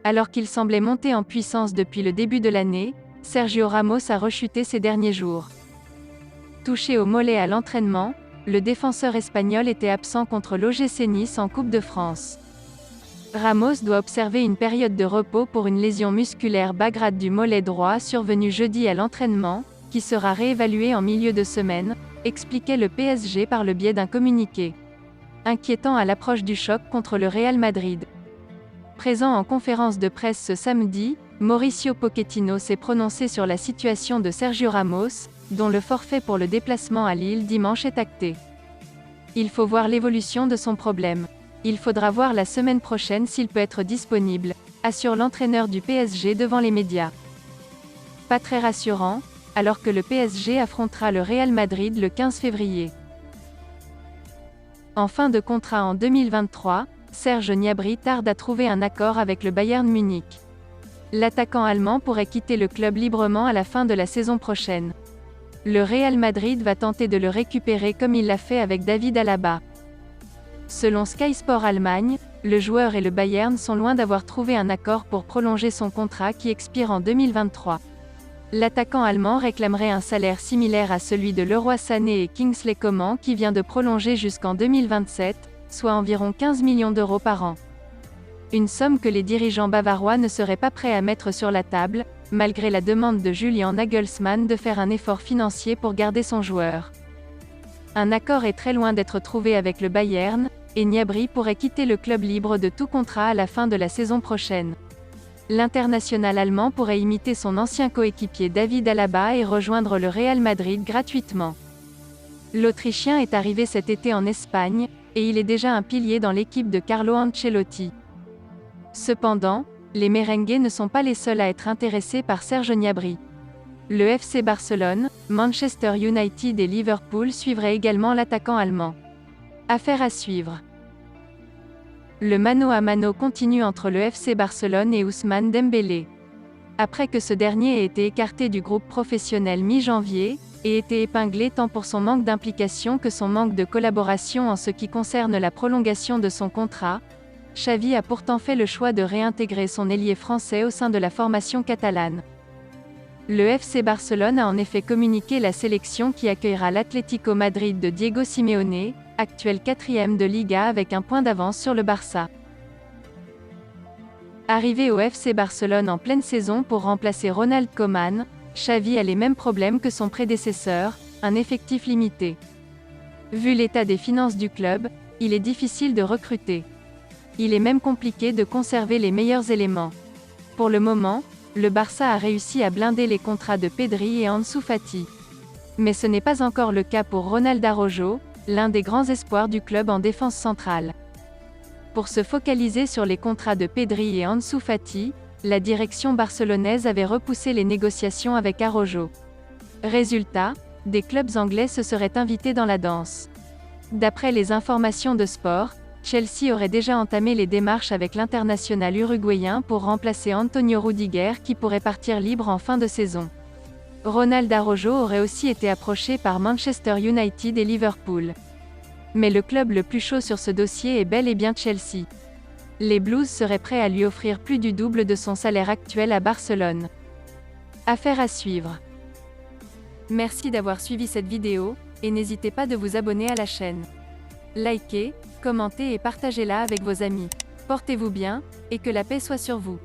Alors qu'il semblait monter en puissance depuis le début de l'année, Sergio Ramos a rechuté ces derniers jours. Touché au mollet à l'entraînement, le défenseur espagnol était absent contre l'OGC Nice en Coupe de France. Ramos doit observer une période de repos pour une lésion musculaire bas grade du mollet droit survenue jeudi à l'entraînement, qui sera réévaluée en milieu de semaine, expliquait le PSG par le biais d'un communiqué. Inquiétant à l'approche du choc contre le Real Madrid. Présent en conférence de presse ce samedi, Mauricio Pochettino s'est prononcé sur la situation de Sergio Ramos, dont le forfait pour le déplacement à Lille dimanche est acté. Il faut voir l'évolution de son problème. Il faudra voir la semaine prochaine s'il peut être disponible, assure l'entraîneur du PSG devant les médias. Pas très rassurant, alors que le PSG affrontera le Real Madrid le 15 février. En fin de contrat en 2023, Serge Gnabry tarde à trouver un accord avec le Bayern Munich. L'attaquant allemand pourrait quitter le club librement à la fin de la saison prochaine. Le Real Madrid va tenter de le récupérer comme il l'a fait avec David Alaba. Selon Sky Sport Allemagne, le joueur et le Bayern sont loin d'avoir trouvé un accord pour prolonger son contrat qui expire en 2023. L'attaquant allemand réclamerait un salaire similaire à celui de Leroy Sané et Kingsley Coman qui vient de prolonger jusqu'en 2027, soit environ 15 millions d'euros par an. Une somme que les dirigeants bavarois ne seraient pas prêts à mettre sur la table, malgré la demande de Julian Nagelsmann de faire un effort financier pour garder son joueur. Un accord est très loin d'être trouvé avec le Bayern, et Gnabry pourrait quitter le club libre de tout contrat à la fin de la saison prochaine. L'international allemand pourrait imiter son ancien coéquipier David Alaba et rejoindre le Real Madrid gratuitement. L'Autrichien est arrivé cet été en Espagne, et il est déjà un pilier dans l'équipe de Carlo Ancelotti. Cependant, les merengues ne sont pas les seuls à être intéressés par Serge Gnabry. Le FC Barcelone, Manchester United et Liverpool suivraient également l'attaquant allemand. Affaire à suivre. Le mano à mano continue entre le FC Barcelone et Ousmane Dembélé. Après que ce dernier ait été écarté du groupe professionnel mi-janvier, et été épinglé tant pour son manque d'implication que son manque de collaboration en ce qui concerne la prolongation de son contrat, Xavi a pourtant fait le choix de réintégrer son ailier français au sein de la formation catalane. Le FC Barcelone a en effet communiqué la sélection qui accueillera l'Atlético Madrid de Diego Simeone, actuel 4e de Liga avec un point d'avance sur le Barça. Arrivé au FC Barcelone en pleine saison pour remplacer Ronald Koeman, Xavi a les mêmes problèmes que son prédécesseur, un effectif limité. Vu l'état des finances du club, il est difficile de recruter. Il est même compliqué de conserver les meilleurs éléments. Pour le moment, le Barça a réussi à blinder les contrats de Pedri et Ansu Fati. Mais ce n'est pas encore le cas pour Ronald Araujo, l'un des grands espoirs du club en défense centrale. Pour se focaliser sur les contrats de Pedri et Ansu Fati, la direction barcelonaise avait repoussé les négociations avec Araujo. Résultat, des clubs anglais se seraient invités dans la danse. D'après les informations de Sport, Chelsea aurait déjà entamé les démarches avec l'international uruguayen pour remplacer Antonio Rudiger qui pourrait partir libre en fin de saison. Ronald Araujo aurait aussi été approché par Manchester United et Liverpool. Mais le club le plus chaud sur ce dossier est bel et bien Chelsea. Les Blues seraient prêts à lui offrir plus du double de son salaire actuel à Barcelone. Affaire à suivre. Merci d'avoir suivi cette vidéo, et n'hésitez pas de vous abonner à la chaîne. Likez, commentez et partagez-la avec vos amis. Portez-vous bien, et que la paix soit sur vous.